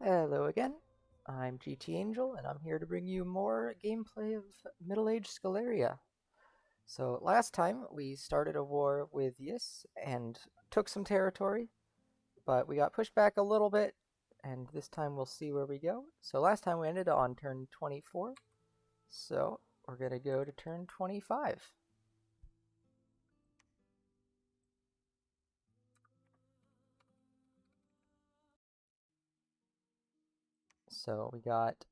Hello again, I'm GT Angel, and I'm here to bring you more gameplay of middle-aged Sceleria. So last time we started a war with Yis and took some territory, but we got pushed back a little bit, and this time we'll see where we go. So last time we ended on turn 24, so we're going to go to turn 25. So we got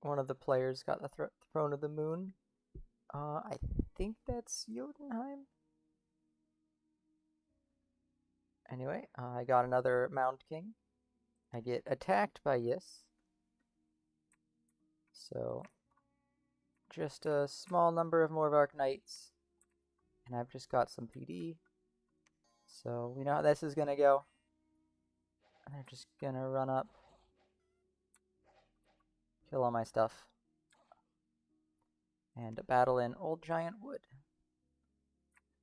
one of the players got the Throne of the Moon. I think that's Jotunheim. Anyway, I got another Mound King. I get attacked by Yis. So, just a small number of Morvarc'h Knights. And I've just got some PD. So, we know how this is going to go. And they're just going to run up, kill all my stuff, and battle in Old Giant Wood.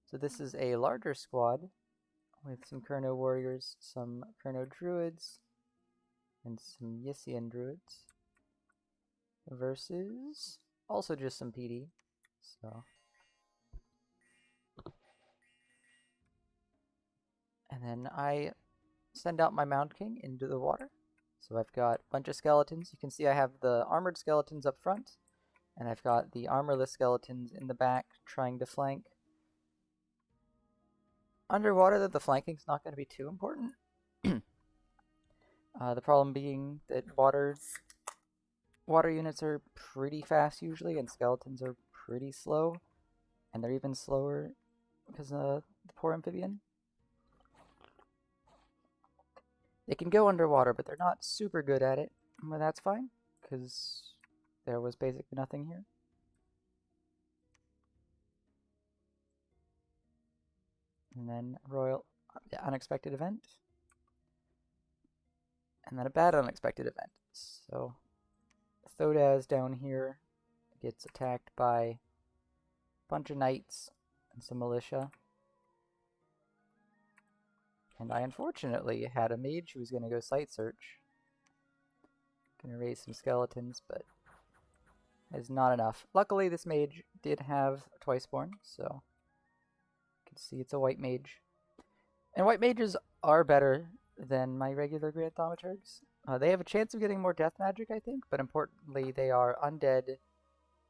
So this is a larger squad with some Kurno warriors, some Kurno druids, and some Yissian druids. Versus also just some PD. So, and then I send out my Mound King into the water. So I've got a bunch of skeletons. You can see I have the armored skeletons up front, and I've got the armorless skeletons in the back trying to flank. Underwater, the flanking's not going to be too important. The problem being that water units are pretty fast usually, and skeletons are pretty slow, and they're even slower because of the poor amphibian. They can go underwater, but they're not super good at it. But that's fine, because there was basically nothing here. And then unexpected event. And then a bad unexpected event. So Thodaz down here gets attacked by a bunch of knights and some militia. And I unfortunately had a mage who was going to go site search. Gonna raise some skeletons, but it's not enough. Luckily, this mage did have a Twiceborn, so you can see it's a white mage. And white mages are better than my regular Grand Thaumaturgs. They have a chance of getting more death magic, I think, but importantly, they are undead,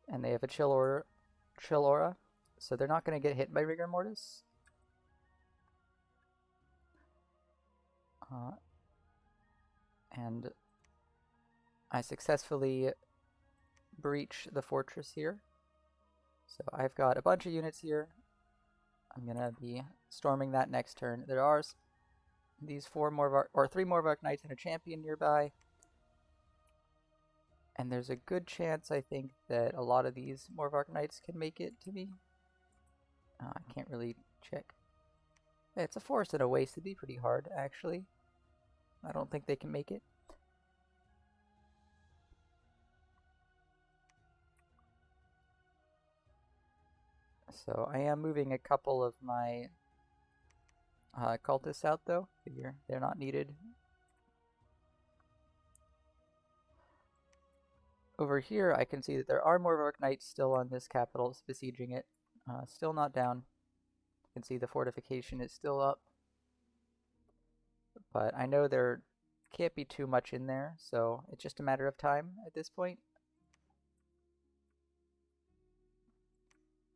and they have a chill aura, so they're not going to get hit by Rigor Mortis. And I successfully breach the fortress here. So I've got a bunch of units here. I'm going to be storming that next turn. There are these three Morvarc'h Knights and a champion nearby. And there's a good chance, I think, that a lot of these Morvarc'h Knights can make it to me. I can't really check. It's a forest and a waste. It'd be pretty hard, actually. I don't think they can make it. So I am moving a couple of my cultists out, though. Figure they're not needed. Over here, I can see that there are Morvarc'h Knights still on this capital, besieging it. Still not down. You can see the fortification is still up. But I know there can't be too much in there, so it's just a matter of time at this point.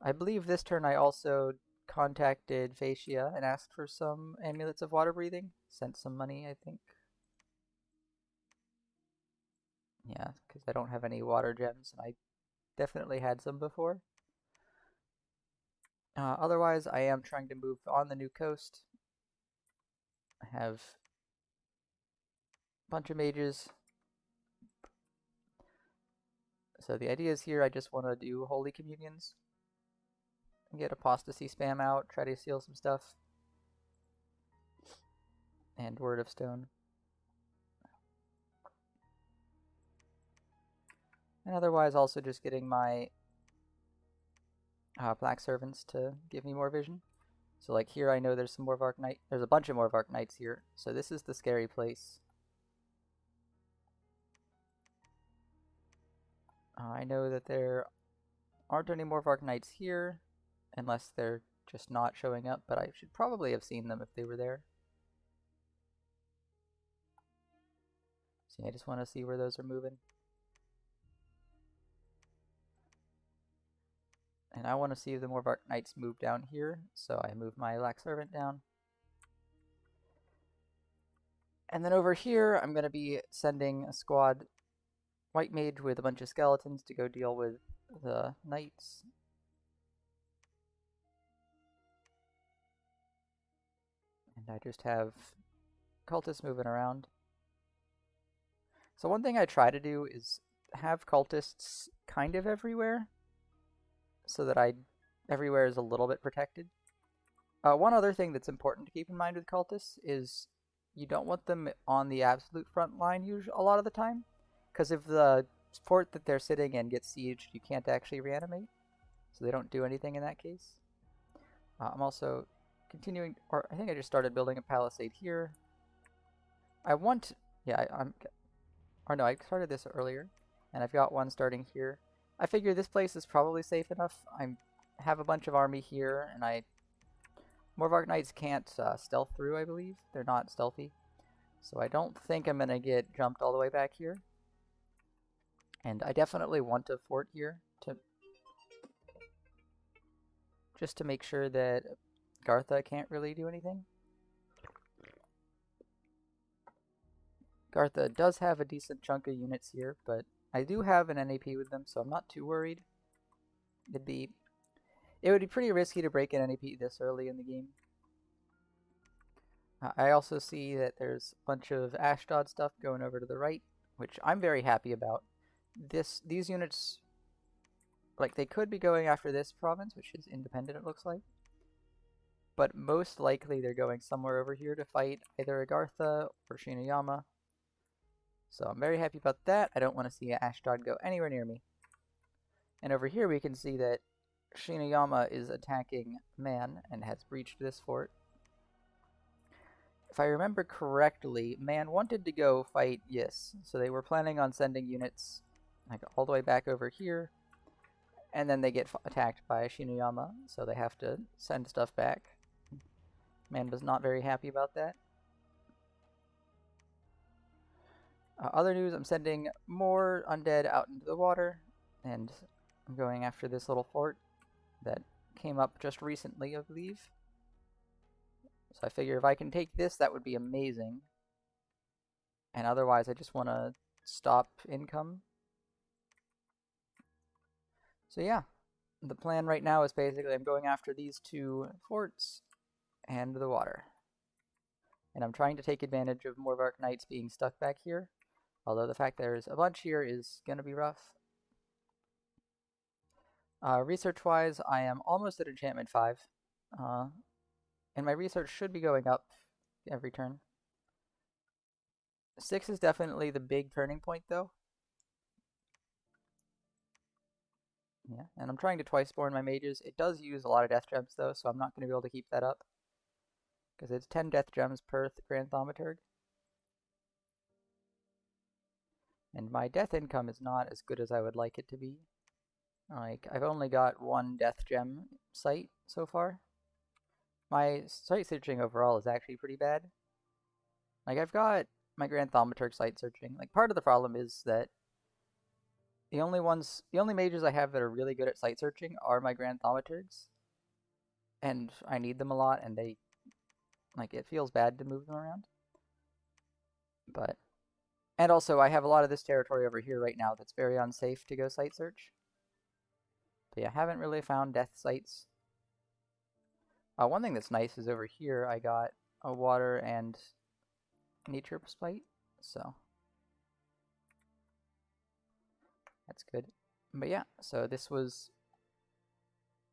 I believe this turn I also contacted Phaecia and asked for some amulets of water breathing. Sent some money, I think. Yeah, because I don't have any water gems, and I definitely had some before. Otherwise, I am trying to move on the new coast. I have a bunch of mages. So the idea is here I just want to do Holy Communions. And get Apostasy spam out, try to seal some stuff. And Word of Stone. And otherwise also just getting my Black Servants to give me more vision. So like here I know there's some Morvarc'h Knight. There's a bunch of Morvarc'h Knights here. So this is the scary place. I know that there aren't any Morvarc'h Knights here, unless they're just not showing up, but I should probably have seen them if they were there. See, I just want to see where those are moving. And I want to see if the Morvarc'h Knights move down here, so I move my Lax Servant down. And then over here, I'm going to be sending a squad White Mage with a bunch of skeletons to go deal with the Knights. And I just have cultists moving around. So one thing I try to do is have cultists kind of everywhere, so that everywhere is a little bit protected. One other thing that's important to keep in mind with cultists is you don't want them on the absolute front line a lot of the time, because if the fort that they're sitting in gets sieged, you can't actually reanimate, so they don't do anything in that case. I'm also continuing, or I think I just started building a palisade here. I started this earlier, and I've got one starting here. I figure this place is probably safe enough. I have a bunch of army here, and Morvarc'h Knights can't stealth through, I believe. They're not stealthy. So I don't think I'm going to get jumped all the way back here. And I definitely want a fort here just to make sure that Gartha can't really do anything. Gartha does have a decent chunk of units here, but I do have an NAP with them, so I'm not too worried. It would be pretty risky to break an NAP this early in the game. I also see that there's a bunch of Ashdod stuff going over to the right, which I'm very happy about. These units, like, they could be going after this province, which is independent, it looks like. But most likely they're going somewhere over here to fight either Agartha or Shinayama. So I'm very happy about that. I don't want to see Ashdod go anywhere near me. And over here we can see that Shinayama is attacking Man and has breached this fort. If I remember correctly, Man wanted to go fight Yis, so they were planning on sending units like all the way back over here, and then they get attacked by Shinayama, so they have to send stuff back. Man was not very happy about that. Other news, I'm sending more undead out into the water, and I'm going after this little fort that came up just recently, I believe. So I figure if I can take this, that would be amazing. And otherwise, I just want to stop income. So yeah, the plan right now is basically I'm going after these two forts and the water. And I'm trying to take advantage of Morvarc'h Knights being stuck back here. Although the fact there's a bunch here is going to be rough. Research-wise, I am almost at enchantment 5. And my research should be going up every turn. 6 is definitely the big turning point, though. Yeah, and I'm trying to twice spawn my mages. It does use a lot of death gems, though, so I'm not going to be able to keep that up. Because it's 10 death gems per Grand Thaumaturg. And my death income is not as good as I would like it to be. Like, I've only got 1 death gem site so far. My site searching overall is actually pretty bad. Like, I've got my Grand Thaumaturg site searching. Like, part of the problem is that the only mages I have that are really good at site searching are my Grand Thaumaturgs. And I need them a lot, and it feels bad to move them around. And also, I have a lot of this territory over here right now that's very unsafe to go site search. But yeah, I haven't really found death sites. One thing that's nice is over here I got a water and nature spite, so that's good. But yeah, so this was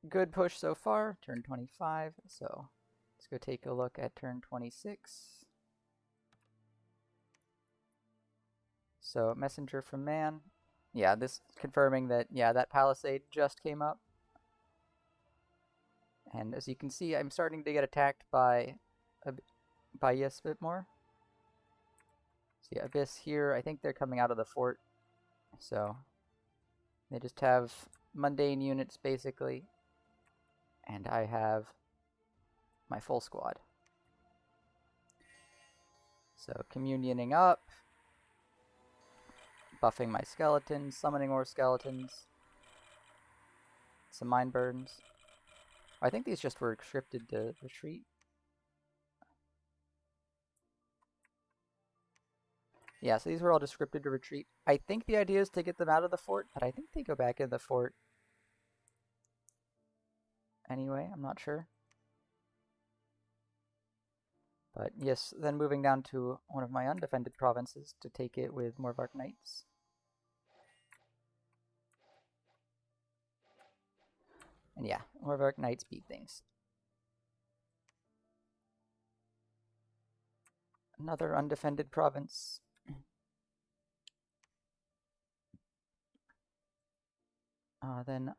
good push so far, turn 25, so let's go take a look at turn 26. So messenger from Man. Yeah, this confirming that, yeah, that palisade just came up. And as you can see, I'm starting to get attacked by Yes a bit more. So yeah, Abyss here, I think they're coming out of the fort. So They just have mundane units, basically. And I have my full squad. So communioning up, buffing my skeletons, summoning more skeletons, some mind burns. I think these just were scripted to retreat. Yeah, so these were all just scripted to retreat. I think the idea is to get them out of the fort, but I think they go back in the fort. Anyway, I'm not sure. But yes, then moving down to one of my undefended provinces to take it with Morvarc'h Knights. And yeah, Morvarc'h Knights beat things. Another undefended province. Then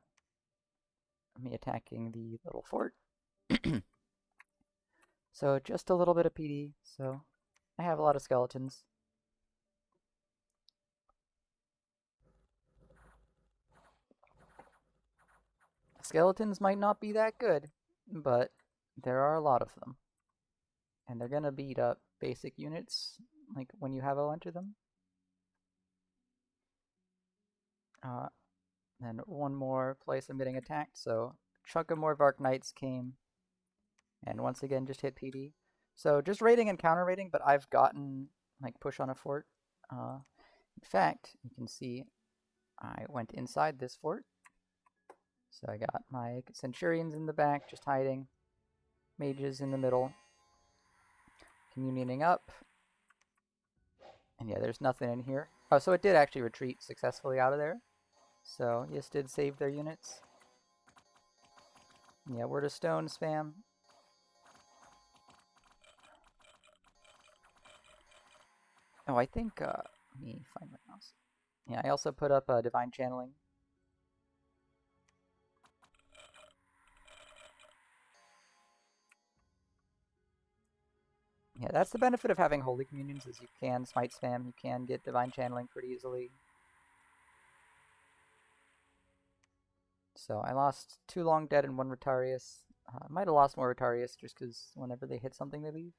me attacking the little fort. So just a little bit of PD, so I have a lot of skeletons. Skeletons might not be that good, but there are a lot of them. And they're gonna beat up basic units, like when you have a bunch of them. Then one more place I'm getting attacked, so chunk of Morvarc'h Knights came, and once again just hit PD. So just raiding and counter raiding, but I've gotten like push on a fort. In fact, you can see I went inside this fort. So I got my centurions in the back, just hiding. Mages in the middle. Communioning up. And yeah, there's nothing in here. Oh, so it did actually retreat successfully out of there. So, yes, did save their units. Yeah, word of stone spam. Oh, I think, let me find my mouse. Yeah, I also put up divine channeling. Yeah, that's the benefit of having holy communions, is you can smite spam, you can get divine channeling pretty easily. So I lost 2 long dead and 1 Rotarius. I might have lost more Rotarius just because whenever they hit something they leave.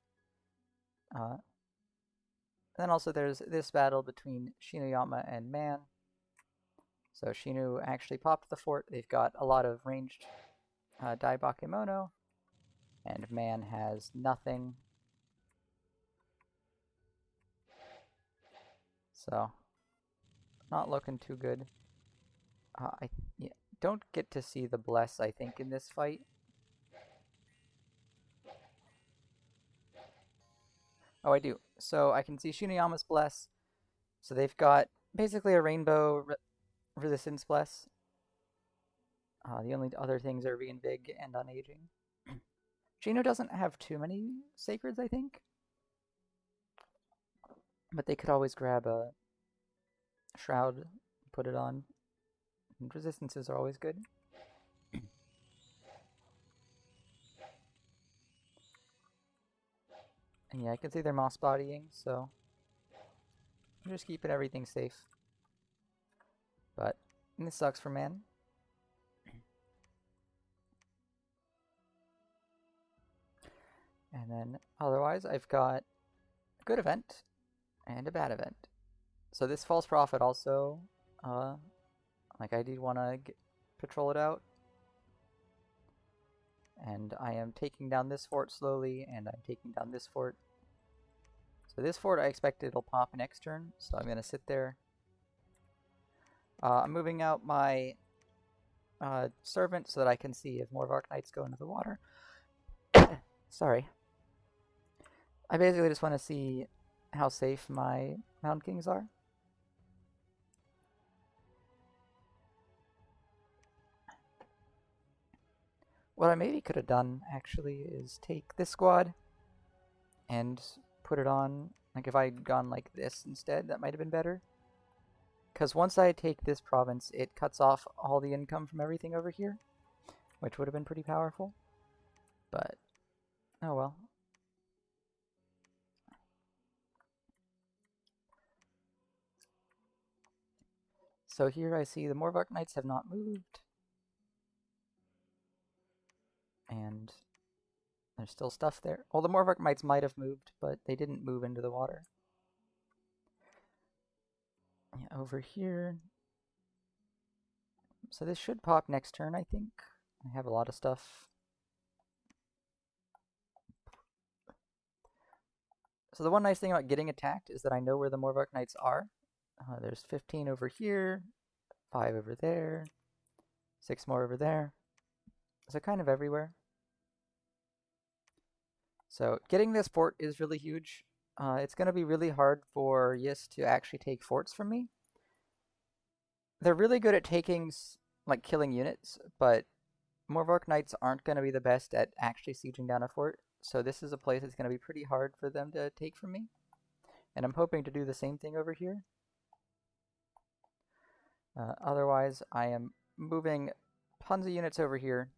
Then also there's this battle between Shinuyama and Man. So Shinu actually popped the fort. They've got a lot of ranged Dai Bakemono, and Man has nothing. So, not looking too good. I don't get to see the Bless, I think, in this fight. Oh, I do. So I can see Shinuyama's Bless. So they've got basically a rainbow resistance Bless. The only other things are being big and unaging. Shino doesn't have too many sacreds, I think. But they could always grab a shroud, put it on. And resistances are always good. And yeah, I can see they're moss bodying, so I'm just keeping everything safe. But this sucks for Man. And then otherwise, I've got a good event and a bad event. So this false prophet also, like I did want to patrol it out. And I am taking down this fort slowly, and I'm taking down this fort. So this fort I expect it'll pop next turn, so I'm going to sit there. I'm moving out my servant so that I can see if Morvarc'h Knights go into the water. Sorry. I basically just want to see how safe my Mountain Kings are. What I maybe could have done, actually, is take this squad and put it on, like if I'd gone like this instead, that might have been better. Because once I take this province, it cuts off all the income from everything over here, which would have been pretty powerful. But, oh well. So here I see the Morvarc'h Knights have not moved. And there's still stuff there. Well, the Morvarc'h Knights might have moved, but they didn't move into the water. Yeah, over here. So this should pop next turn, I think. I have a lot of stuff. So the one nice thing about getting attacked is that I know where the Morvarc'h Knights are. There's 15 over here, 5 over there, 6 more over there. So kind of everywhere. So getting this fort is really huge. It's going to be really hard for Yis to actually take forts from me. They're really good at taking, like, killing units, but Morvarc'h Knights aren't going to be the best at actually sieging down a fort. So this is a place that's going to be pretty hard for them to take from me. And I'm hoping to do the same thing over here. Otherwise, I am moving tons of units over here.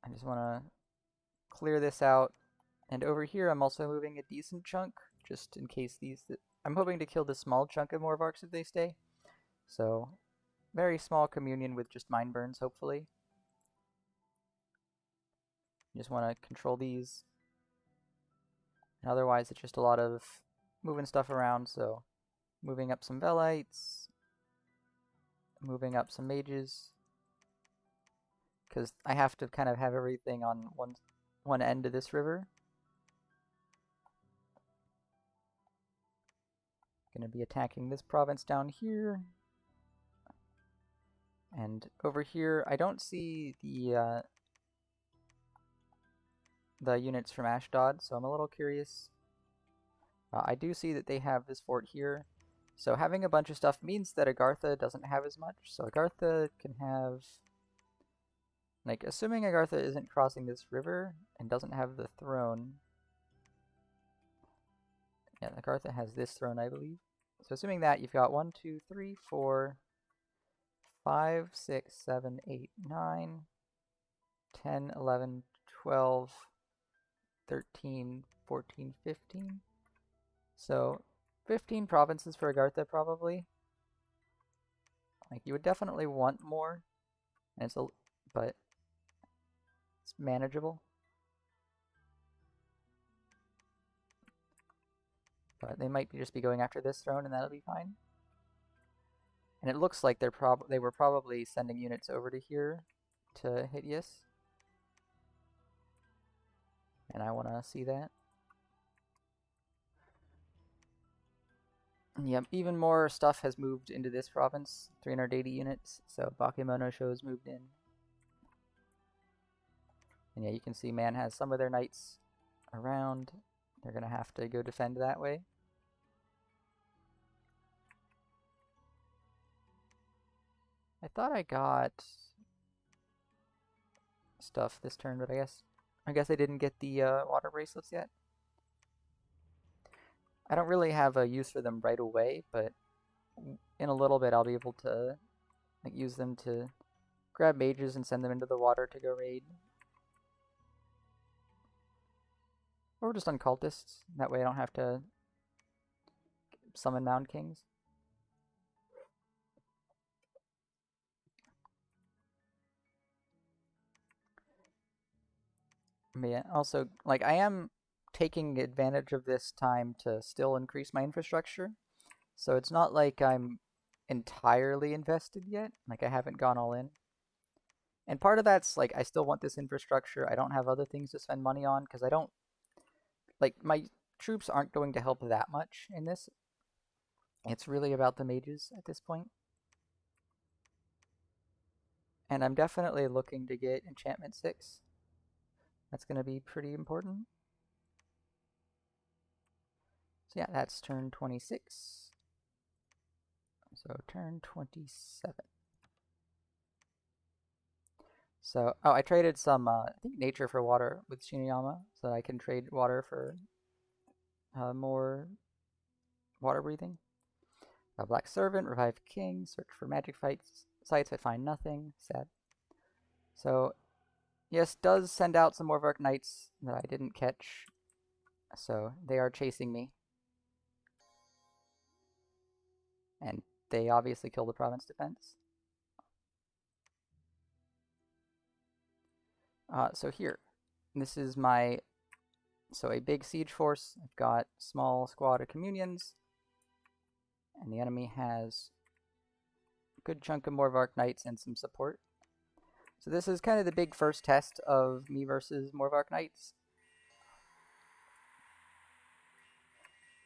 I just want to clear this out. And over here, I'm also moving a decent chunk, just in case these... I'm hoping to kill the small chunk of Morvarc'hs if they stay. So, very small communion with just mine burns, hopefully. You just want to control these. And otherwise, it's just a lot of moving stuff around, so moving up some Velites, moving up some mages, because I have to kind of have everything on one end of this river. Going to be attacking this province down here. And over here, I don't see the units from Ashdod, so I'm a little curious. I do see that they have this fort here. So having a bunch of stuff means that Agartha doesn't have as much. So Agartha can have... Like, assuming Agartha isn't crossing this river and doesn't have the throne... Yeah, Agartha has this throne, I believe. So assuming that, you've got 1, 2, 3, 4, 5, 6, 7, 8, 9, 10, 11, 12, 13, 14, 15. So 15 provinces for Agartha, probably. Like, you would definitely want more, and but it's manageable. But they might just be going after this throne, and that'll be fine. And it looks like they were probably sending units over to here to hit Yis. And I want to see that. Yep, even more stuff has moved into this province. 380 units, so Bakemono has moved in. And yeah, you can see Man has some of their knights around. They're going to have to go defend that way. I thought I got stuff this turn, but I guess I didn't get the water bracelets yet. I don't really have a use for them right away, but in a little bit I'll be able to use them to grab mages and send them into the water to go raid. Or just on cultists. That way I don't have to summon Mound Kings. But yeah, also, like, I am taking advantage of this time to still increase my infrastructure. So it's not like I'm entirely invested yet. Like, I haven't gone all in. And part of that's, like, I still want this infrastructure. I don't have other things to spend money on, because I don't... Like, my troops aren't going to help that much in this. It's really about the mages at this point. And I'm definitely looking to get Enchantment 6. That's going to be pretty important. So yeah, that's turn 26. So turn 27. So, oh, I traded some, I think nature for water with Shiniyama, so I can trade water for more water breathing. Black Servant, Revive King, search for magic sites, I find nothing, sad. So, yes, does send out some Morvarc'h Knights that I didn't catch, so they are chasing me. And they obviously kill the province defense. So here, this is my, so a big siege force. I've got small squad of communions, and the enemy has a good chunk of Morvarc'h Knights and some support. So this is kind of the big first test of me versus Morvarc'h Knights.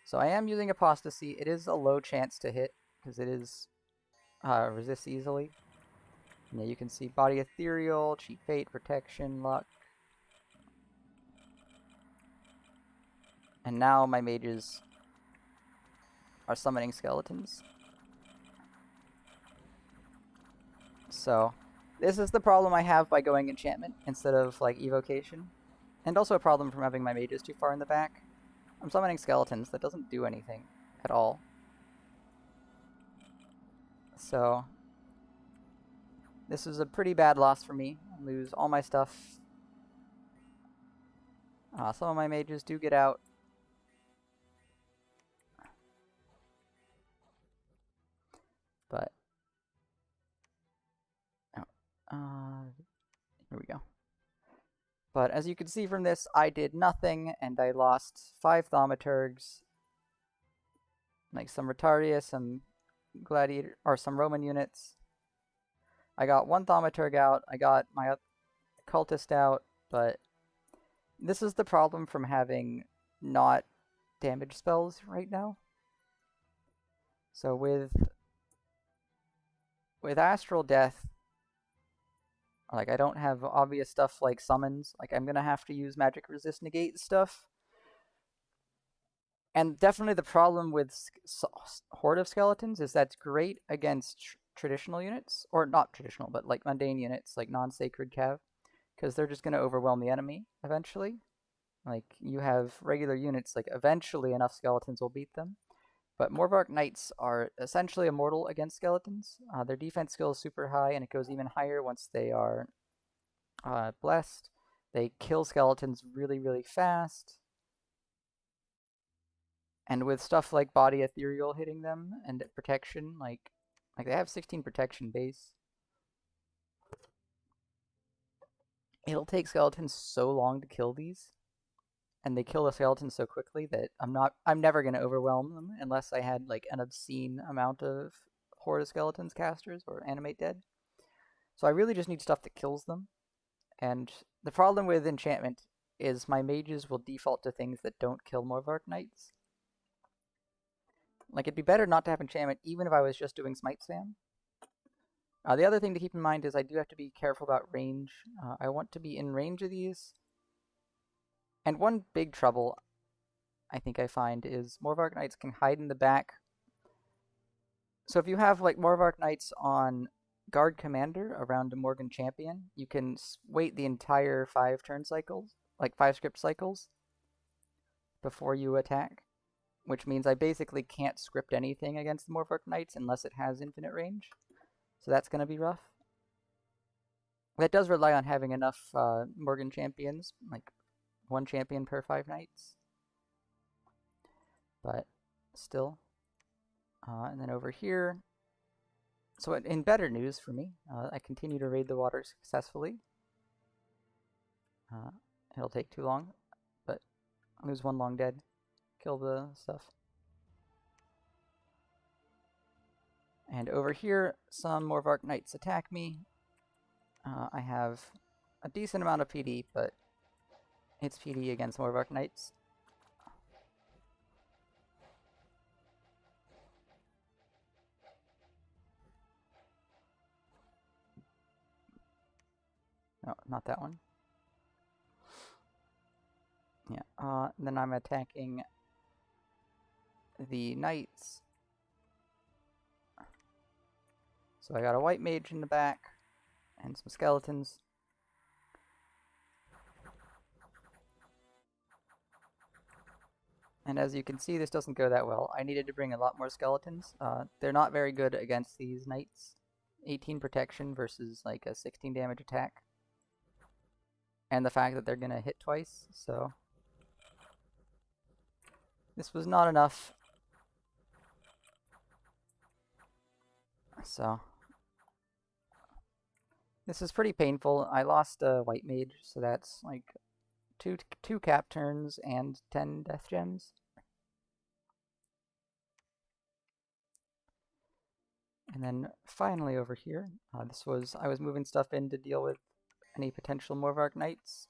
So I am using Apostasy. It is a low chance to hit, because it is resists easily. And yeah, you can see Body Ethereal, Cheap Fate, Protection, Luck. And now my mages are summoning skeletons. So this is the problem I have by going enchantment instead of like evocation. And also a problem from having my mages too far in the back. I'm summoning skeletons that doesn't do anything at all. So this is a pretty bad loss for me. I lose all my stuff. Some of my mages do get out. But here we go. But as you can see from this, I did nothing, and I lost 5 Thaumaturgs, like some Retardia, some Gladiator, or some Roman units. I got 1 Thaumaturg out, I got my Cultist out, but this is the problem from having not damage spells right now. So with Astral Death, like, I don't have obvious stuff like summons. Like, I'm gonna have to use magic resist negate stuff. And definitely the problem with Horde of Skeletons is that's great against traditional units. Or not traditional, but like mundane units, like non-sacred cav. Because they're just gonna overwhelm the enemy eventually. Like, you have regular units, like, eventually enough skeletons will beat them. But Morvarc'h Knights are essentially immortal against skeletons. Their defense skill is super high, and it goes even higher once they are blessed. They kill skeletons really, really fast. And with stuff like Body Ethereal hitting them and protection, like they have 16 protection base. It'll take skeletons so long to kill these. And they kill the skeletons so quickly that I'm never going to overwhelm them unless I had like an obscene amount of Horde of Skeletons casters or Animate Dead. So I really just need stuff that kills them. And the problem with enchantment is my mages will default to things that don't kill Morvarc'h Knights. Like, it'd be better not to have enchantment even if I was just doing smite spam. The other thing to keep in mind is I do have to be careful about range. I want to be in range of these. And one big trouble I think I find is Morvarc'h Knights can hide in the back. So if you have like Morvarc'h Knights on Guard Commander around a Morgan Champion, you can wait the entire 5 turn cycles, like 5 script cycles, before you attack. Which means I basically can't script anything against the Morvarc'h Knights unless it has infinite range. So that's going to be rough. That does rely on having enough Morgan Champions, like 1 champion per 5 knights. But still. And then over here, so in better news for me, I continue to raid the water successfully. It'll take too long, but I lose 1 long dead. Kill the stuff. And over here, some Morvarc'h Knights attack me. I have a decent amount of PD, but it's PD against Morvarc'h Knights. No, not that one. Yeah, then I'm attacking the knights. So I got a white mage in the back and some skeletons. And as you can see, this doesn't go that well. I needed to bring a lot more skeletons. They're not very good against these knights. 18 protection versus like a 16 damage attack. And the fact that they're going to hit twice, so this was not enough. So this is pretty painful. I lost a white mage, so that's like two cap turns and 10 death gems. And then finally over here, I was moving stuff in to deal with any potential Morvarc'h Knights.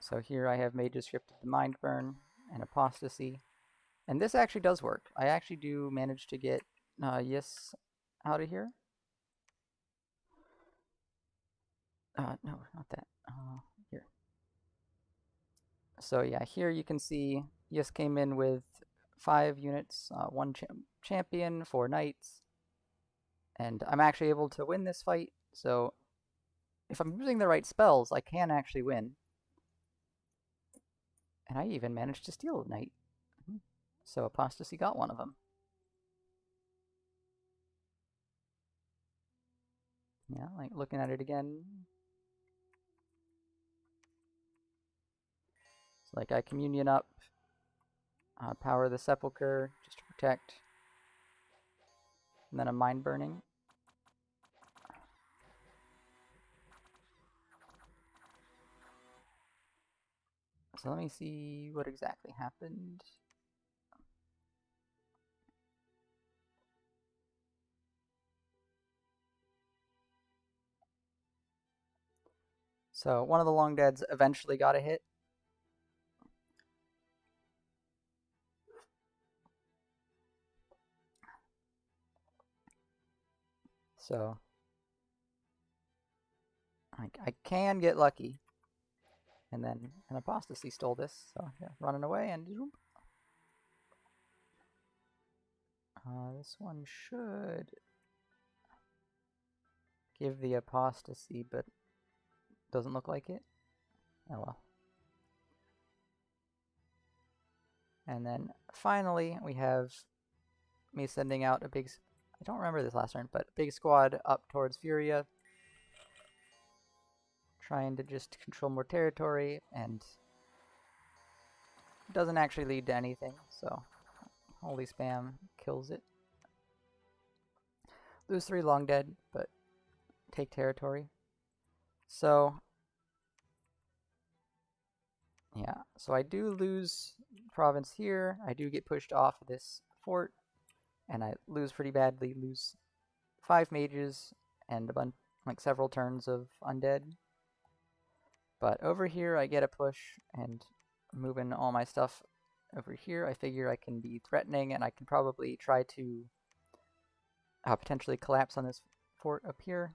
So here I have Mage's Shifted to Mind Burn and Apostasy. And this actually does work. I actually do manage to get Yis out of here. No, not that. Here. So yeah, here you can see Yis came in with 5 units, 1 champion, 4 knights. And I'm actually able to win this fight. So if I'm using the right spells, I can actually win. And I even managed to steal a knight. So Apostasy got one of them. Yeah, like looking at it again. It's like I communion up, power the Sepulchre just to protect, and then a mind burning. So let me see what exactly happened. So one of the long deads eventually got a hit. So I can get lucky. And then an Apostasy stole this, so yeah, running away and this one should give the Apostasy, but doesn't look like it. Oh well. And then finally we have me sending out a big, I don't remember this last turn, but a big squad up towards Furia, trying to just control more territory, and it doesn't actually lead to anything, so holy spam kills it. Lose 3 long dead, but take territory. So yeah, so I do lose province here. I do get pushed off of this fort, and I lose pretty badly. Lose 5 mages and a bunch, like several turns of undead. But over here, I get a push and moving all my stuff over here. I figure I can be threatening, and I can probably try to potentially collapse on this fort up here.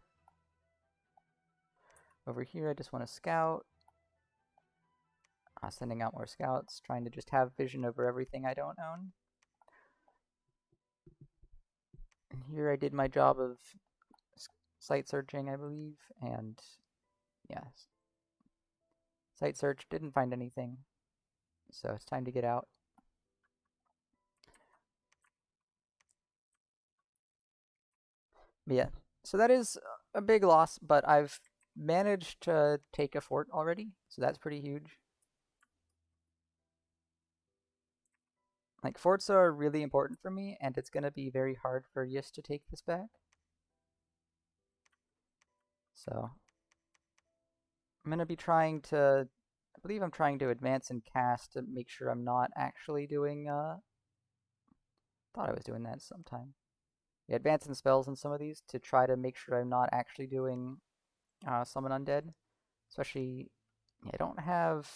Over here, I just want to scout. Sending out more scouts, trying to just have vision over everything I don't own. And here I did my job of site searching, I believe, and yes, site search, didn't find anything, so it's time to get out. But yeah, so that is a big loss, but I've managed to take a fort already, so that's pretty huge. Like, forts are really important for me, and it's going to be very hard for Yis to take this back. So I'm going to be trying to, I believe I'm trying to advance and cast to make sure I'm not actually doing, thought I was doing that sometime. Yeah, advancing spells in some of these to try to make sure I'm not actually doing summon undead. Especially, yeah, I don't have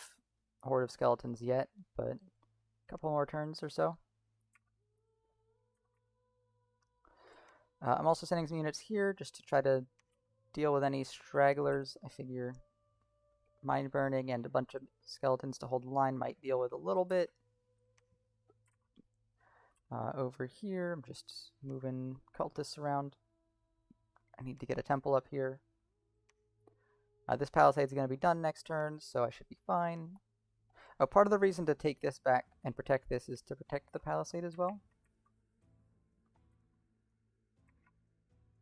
a horde of skeletons yet, but a couple more turns or so. I'm also sending some units here just to try to deal with any stragglers. I figure mind burning and a bunch of skeletons to hold the line might deal with a little bit. Over here, I'm just moving cultists around. I need to get a temple up here. This palisade is going to be done next turn, so I should be fine. Oh, part of the reason to take this back and protect this is to protect the palisade as well.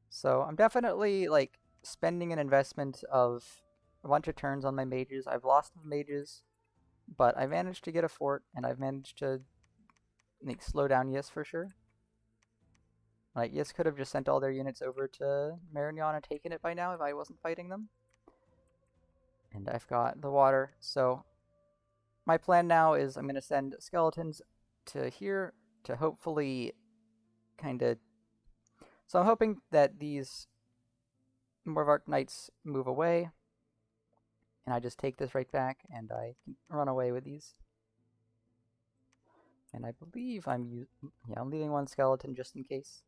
So I'm definitely, like, spending an investment of a bunch of turns on my mages. I've lost mages, but I managed to get a fort, and I've managed to slow down Yis for sure. Like, Yis could have just sent all their units over to Marignan and taken it by now if I wasn't fighting them. And I've got the water, so my plan now is I'm going to send skeletons to here to hopefully kind of... So I'm hoping that these Morvarc'h Knights move away, and I just take this right back, and I can run away with these. And I believe I'm leaving one skeleton just in case.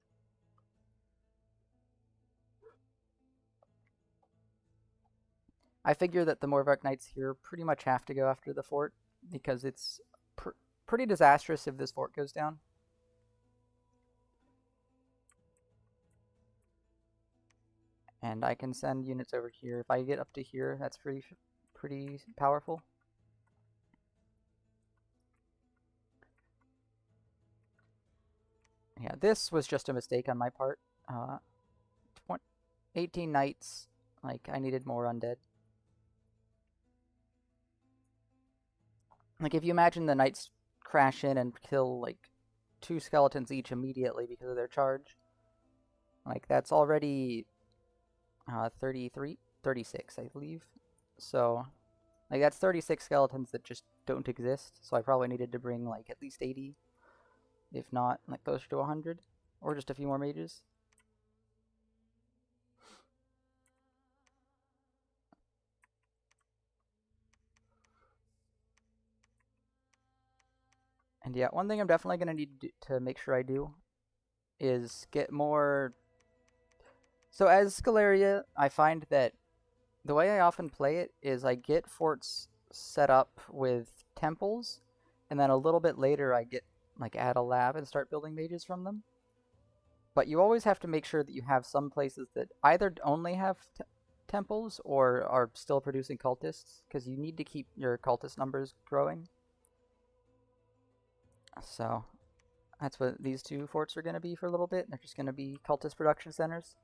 I figure that the Morvarc'h Knights here pretty much have to go after the fort, because it's pretty disastrous if this fort goes down. And I can send units over here. If I get up to here, that's pretty powerful. Yeah, this was just a mistake on my part. 18 knights. Like, I needed more undead. Like, if you imagine the knights crash in and kill, like, 2 skeletons each immediately because of their charge. Like, that's already 36, I believe. So, like, that's 36 skeletons that just don't exist. So I probably needed to bring, like, at least 80. If not, like, closer to 100. Or just a few more mages. And yeah, one thing I'm definitely going to need to make sure I do is get more... So as Sceleria, I find that the way I often play it is I get forts set up with temples, and then a little bit later I get, like, add a lab and start building mages from them. But you always have to make sure that you have some places that either only have temples or are still producing cultists, because you need to keep your cultist numbers growing. So that's what these 2 forts are going to be for a little bit. They're just going to be cultist production centers.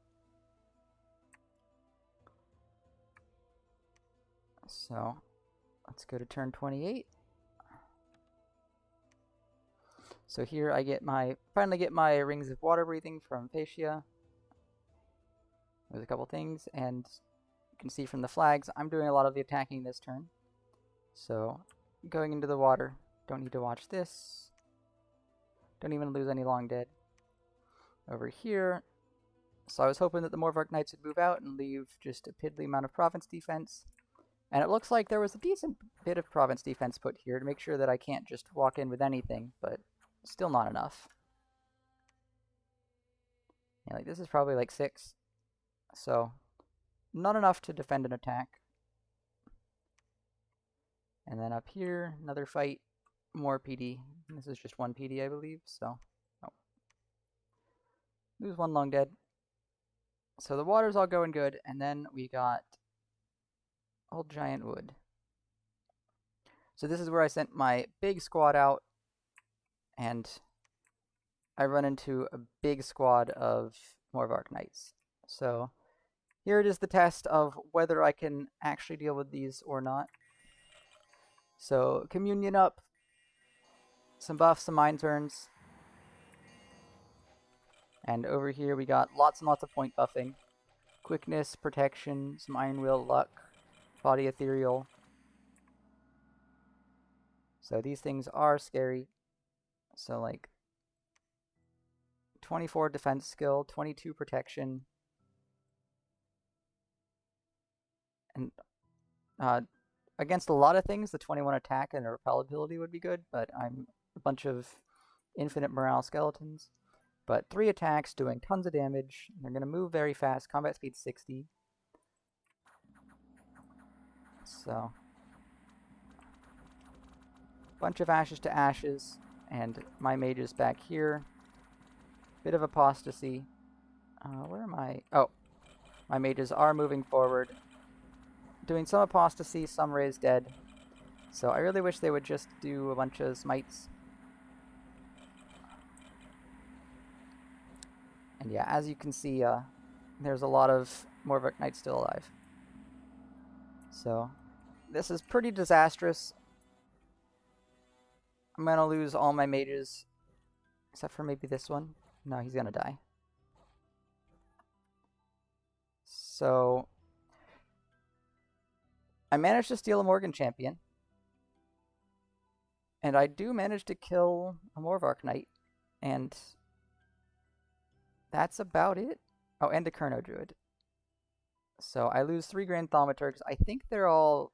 So let's go to turn 28. So here I get finally get my rings of water breathing from Fascia. There's a couple things, and you can see from the flags, I'm doing a lot of the attacking this turn. So going into the water, don't need to watch this. Don't even lose any long dead. Over here, so I was hoping that the Morvarc'h Knights would move out and leave just a piddly amount of province defense. And it looks like there was a decent bit of province defense put here to make sure that I can't just walk in with anything, but still not enough. Yeah, like, this is probably like 6. So, not enough to defend an attack. And then up here, another fight, more PD. This is just 1 PD, I believe, so... Oh. Lose 1 long dead. So the water's all going good, and then we got Old Giant Wood. So this is where I sent my big squad out, and I run into a big squad of Morvarc'h Knights. So here it is, the test of whether I can actually deal with these or not. So Communion up, some buffs, some mind turns. And over here we got lots and lots of point buffing. Quickness, protection, some Iron Will, luck, body ethereal. So these things are scary. So like 24 defense skill, 22 protection. And against a lot of things, the 21 attack and a repel ability would be good, but I'm a bunch of infinite morale skeletons. But 3 attacks doing tons of damage. They're going to move very fast. Combat speed 60. So, bunch of ashes to ashes. And my mage is back here. Bit of apostasy. Where am I? Oh, my mages are moving forward. Doing some apostasy, some raised dead. So I really wish they would just do a bunch of smites. And yeah, as you can see, there's a lot of Morvarc'h Knights still alive. So this is pretty disastrous. I'm gonna lose all my mages, except for maybe this one. No, he's gonna die. So I managed to steal a Morgan champion. And I do manage to kill a Morvarc'h Knight. And that's about it. Oh, and a Kerno Druid. So I lose 3 Grand Thaumaturgs. I think they're all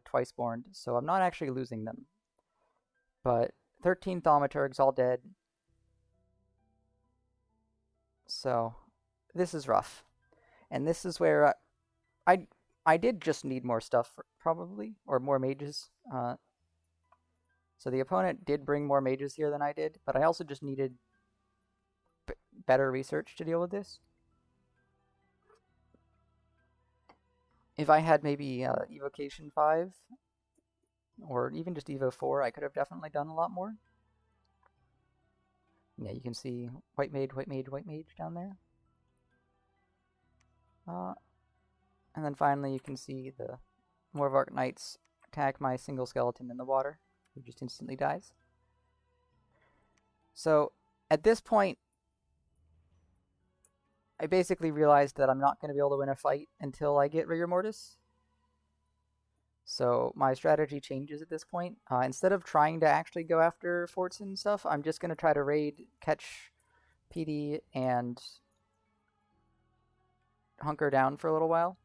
twice-born, so I'm not actually losing them. But 13 Thaumaturgs all dead. So this is rough. And this is where I did just need more stuff, probably, or more mages. So the opponent did bring more mages here than I did, but I also just needed better research to deal with this. If I had maybe Evocation 5, or even just Evo 4, I could have definitely done a lot more. Yeah, you can see White Mage, White Mage, White Mage down there. And then finally you can see the Morvarc'h Knights attack my single skeleton in the water, who just instantly dies. So at this point, I basically realized that I'm not going to be able to win a fight until I get Rigor Mortis. So my strategy changes at this point. Instead of trying to actually go after forts and stuff, I'm just going to try to raid, catch PD, and hunker down for a little while.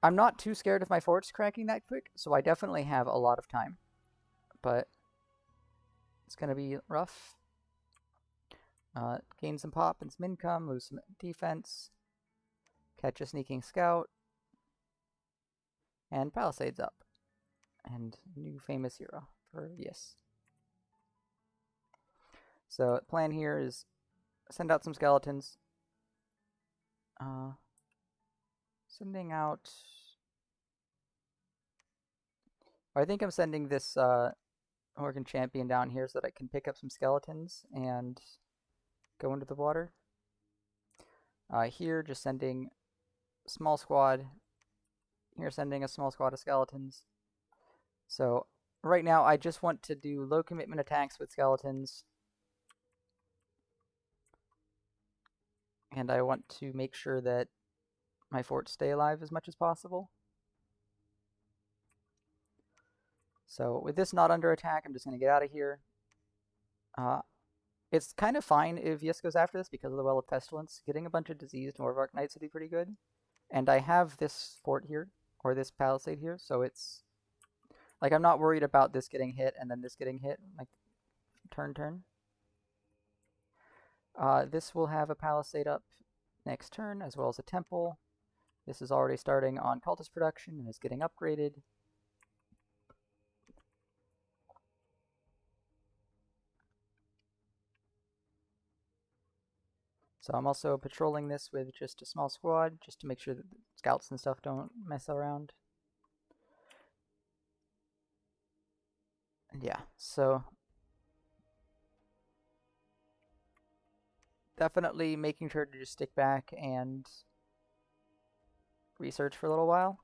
I'm not too scared of my forts cracking that quick, so I definitely have a lot of time. But it's going to be rough. Gain some pop and some income, lose some defense, catch a sneaking scout, and Palisades up. And new famous hero for yes. So the plan here is send out some skeletons. Sending out... I think I'm sending this Morgan champion down here so that I can pick up some skeletons and go into the water. Here, just sending a small squad. Here, sending a small squad of skeletons. So right now, I just want to do low commitment attacks with skeletons. And I want to make sure that my forts stay alive as much as possible. So with this not under attack, I'm just going to get out of here. It's kind of fine if Yisk goes after this because of the Well of Pestilence. Getting a bunch of diseased Morvarc'h Knights would be pretty good. And I have this fort here, or this palisade here, so it's... Like, I'm not worried about this getting hit and then this getting hit, like, turn. This will have a palisade up next turn, as well as a temple. This is already starting on cultist production and is getting upgraded. So I'm also patrolling this with just a small squad, just to make sure that the scouts and stuff don't mess around. And yeah, so definitely making sure to just stick back and research for a little while.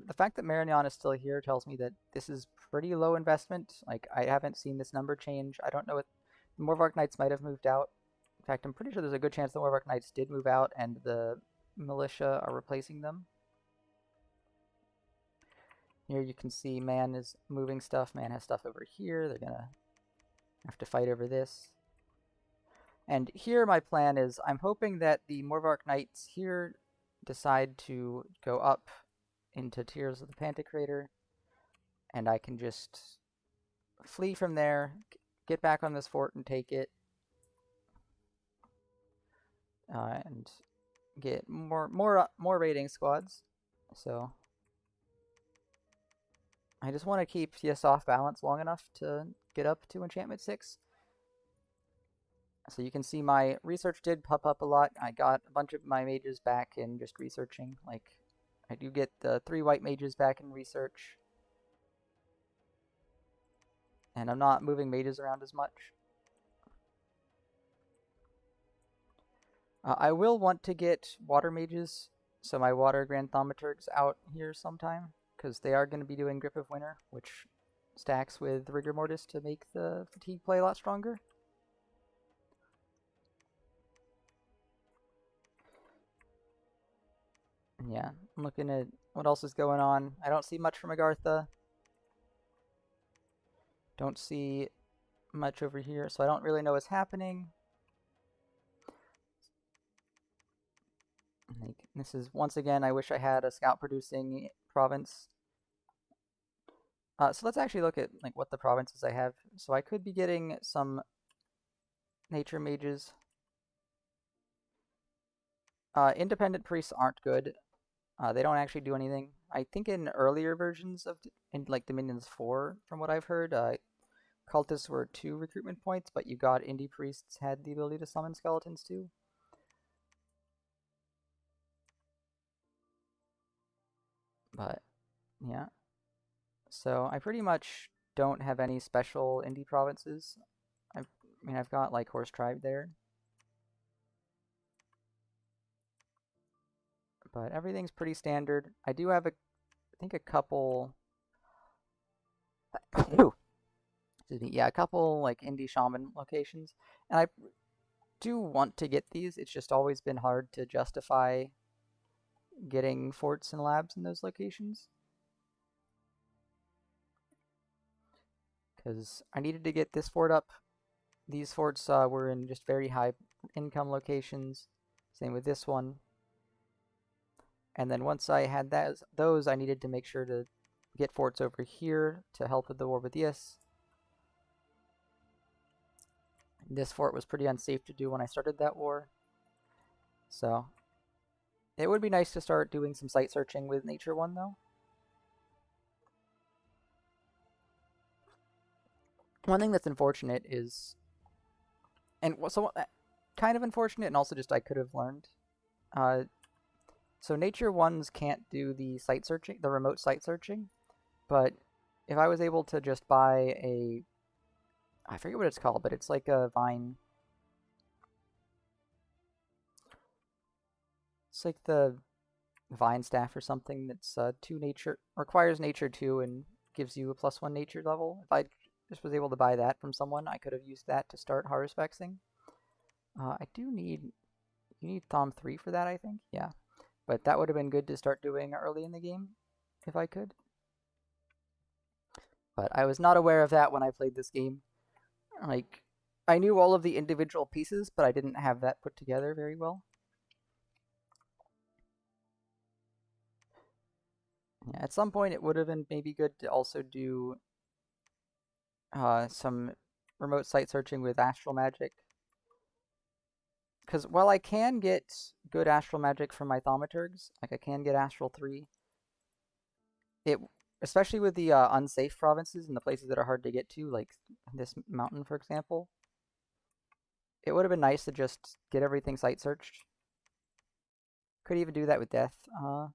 The fact that Marignon is still here tells me that this is pretty low investment. Like, I haven't seen this number change. I don't know if the Morvarc'h Knights might have moved out. In fact, I'm pretty sure there's a good chance the Morvarc'h Knights did move out and the militia are replacing them. Here you can see Man is moving stuff. Man has stuff over here. They're gonna have to fight over this. And here my plan is, I'm hoping that the Morvarc'h Knights here decide to go up into Tears of the Pantocrator, and I can just flee from there, get back on this fort and take it, and get more raiding squads. So I just want to keep Yisk off balance long enough to get up to Enchantment 6. So you can see my research did pop up a lot. I got a bunch of my mages back in just researching. Like, I do get the 3 white mages back in research. And I'm not moving mages around as much. I will want to get water mages so my water Grand Thaumaturg's out here sometime, because they are going to be doing Grip of Winter, which stacks with Rigor Mortis to make the fatigue play a lot stronger. Yeah, I'm looking at what else is going on. I don't see much from Agartha. Don't see much over here, so I don't really know what's happening. Like, this is, once again, I wish I had a scout producing province. So let's actually look at like what the provinces I have. So I could be getting some nature mages. Independent priests aren't good. They don't actually do anything. I think in earlier versions of in like Dominions 4, from what I've heard, cultists were 2 recruitment points, but you got indie priests had the ability to summon skeletons too. But yeah, so I pretty much don't have any special indie provinces. I mean, I've got like Horse Tribe there, but everything's pretty standard. I do have I think a couple. Excuse me. Yeah, a couple like indie shaman locations, and I do want to get these. It's just always been hard to justify getting forts and labs in those locations, because I needed to get this fort up. These forts were in just very high income locations. Same with this one. And then once I had those, I needed to make sure to get forts over here to help with the war with Yis. This fort was pretty unsafe to do when I started that war. So it would be nice to start doing some site searching with Nature 1 though. One thing that's unfortunate is, and so kind of unfortunate, and also just I could have learned. So Nature 1s can't do the site searching, the remote site searching, but if I was able to just buy I forget what it's called, but it's like a vine. It's like the vine staff or something that's requires nature 2 and gives you a +1 nature level. If I just was able to buy that from someone, I could have used that to start harvesting. I do need, you need Thom 3 for that, I think. Yeah, but that would have been good to start doing early in the game if I could. But I was not aware of that when I played this game. Like, I knew all of the individual pieces, but I didn't have that put together very well. Yeah, at some point, it would have been maybe good to also do some remote site searching with astral magic. Because while I can get good astral magic from my thaumaturgs, like I can get astral 3, it, especially with the unsafe provinces and the places that are hard to get to, like this mountain, for example, it would have been nice to just get everything site searched. Could even do that with death. I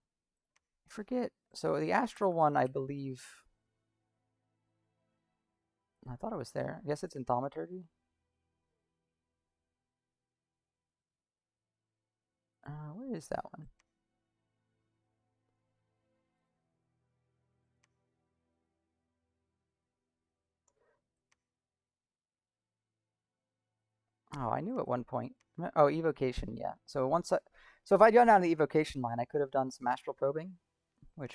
forget. So the astral one, I believe, I thought it was there. I guess it's in thaumaturgy. Where is that one? Oh, I knew at one point. Oh, evocation, yeah. So so if I'd gone down the evocation line, I could have done some astral probing, which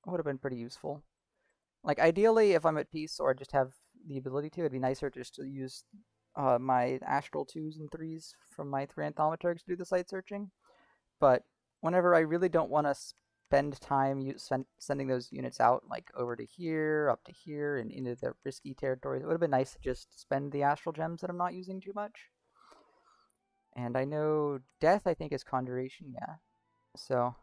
would have been pretty useful. Like ideally, if I'm at peace or I just have the ability to, it'd be nicer just to use my astral 2s and 3s from my 3 thaumaturgs to do the site searching. But whenever I really don't want to spend time sending those units out, like over to here, up to here, and into the risky territories, it would have been nice to just spend the astral gems that I'm not using too much. And I know death, I think, is conjuration, yeah. So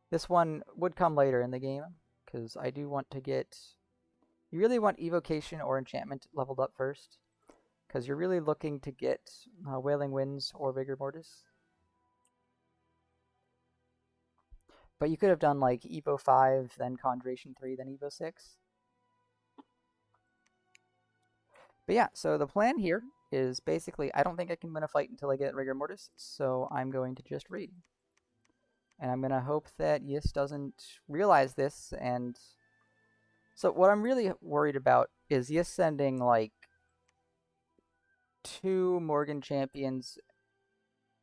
this one would come later in the game, because I do want to get... You really want evocation or enchantment leveled up first, because you're really looking to get Wailing Winds or Vigor Mortis. But you could have done like Evo 5, then Conjuration 3, then Evo 6. But yeah, so the plan here is basically, I don't think I can win a fight until I get Rigor Mortis, so I'm going to just raid. And I'm going to hope that Yis doesn't realize this. And so what I'm really worried about is Yis sending like 2 Morgan champions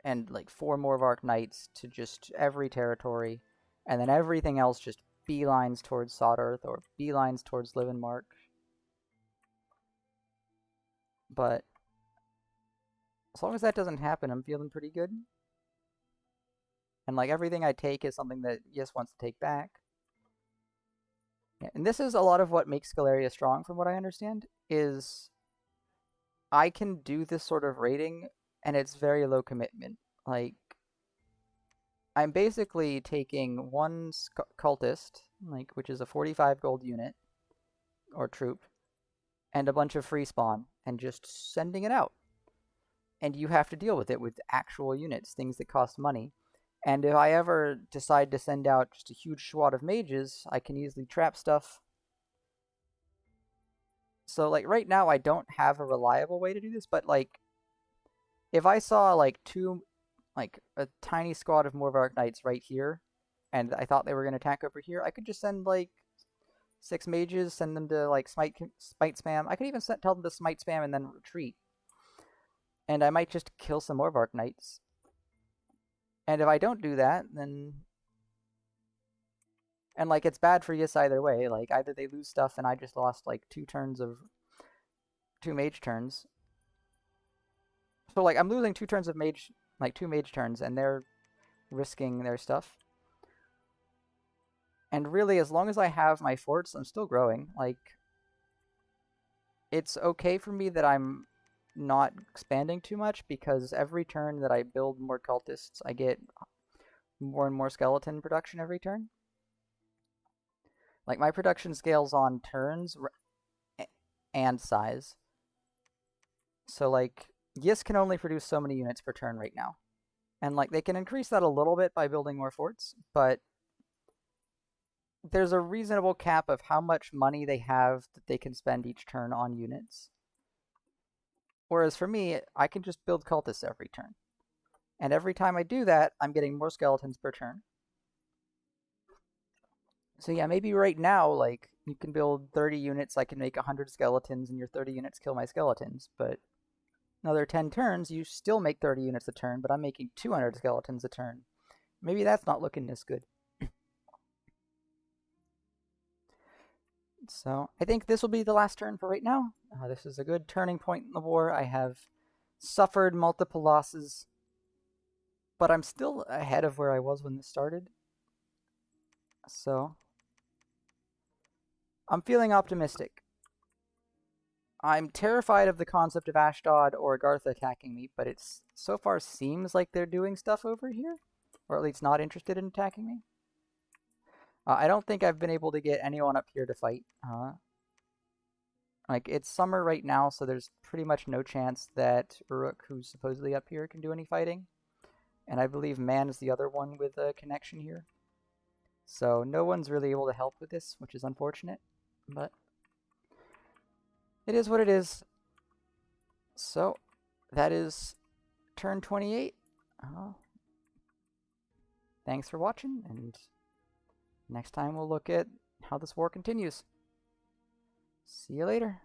and like 4 Morvarc'h Knights to just every territory, and then everything else just beelines towards Sod Earth or beelines towards Mark. But as long as that doesn't happen, I'm feeling pretty good. And like everything I take is something that Yis wants to take back. Yeah, and this is a lot of what makes Sceleria strong, from what I understand, is I can do this sort of raiding, and it's very low commitment. Like, I'm basically taking one cultist, like, which is a 45 gold unit, or troop, and a bunch of free spawn, and just sending it out. And you have to deal with it with actual units, things that cost money. And if I ever decide to send out just a huge squad of mages, I can easily trap stuff. So, like, right now I don't have a reliable way to do this, but, like, if I saw, like, a tiny squad of Morvarc'h Knights right here, and I thought they were going to attack over here, I could just send, like, 6 mages, send them to, like, smite spam. I could even tell them to smite spam and then retreat. And I might just kill some Morvarc'h Knights. And if I don't do that, then... And, like, it's bad for Yis either way. Like, either they lose stuff and I just lost, like, 2 turns of... 2 mage turns. So, like, I'm losing 2 turns of mage... Like, 2 mage turns, and they're risking their stuff. And really, as long as I have my forts, I'm still growing. Like, it's okay for me that I'm not expanding too much, because every turn that I build more cultists, I get more and more skeleton production every turn. Like, my production scales on turns and size. So, like, Yis can only produce so many units per turn right now. And, like, they can increase that a little bit by building more forts, but there's a reasonable cap of how much money they have that they can spend each turn on units. Whereas for me, I can just build cultists every turn. And every time I do that, I'm getting more skeletons per turn. So yeah, maybe right now, like, you can build 30 units, I can make 100 skeletons, and your 30 units kill my skeletons. But another 10 turns, you still make 30 units a turn, but I'm making 200 skeletons a turn. Maybe that's not looking as good. So I think this will be the last turn for right now. This is a good turning point in the war. I have suffered multiple losses, but I'm still ahead of where I was when this started. So I'm feeling optimistic. I'm terrified of the concept of Ashdod or Gartha attacking me, but it so far seems like they're doing stuff over here, or at least not interested in attacking me. I don't think I've been able to get anyone up here to fight. Like, it's summer right now, so there's pretty much no chance that Uruk, who's supposedly up here, can do any fighting. And I believe Man is the other one with a connection here. So no one's really able to help with this, which is unfortunate. But it is what it is. So that is turn 28. Thanks for watching, and next time we'll look at how this war continues. See you later.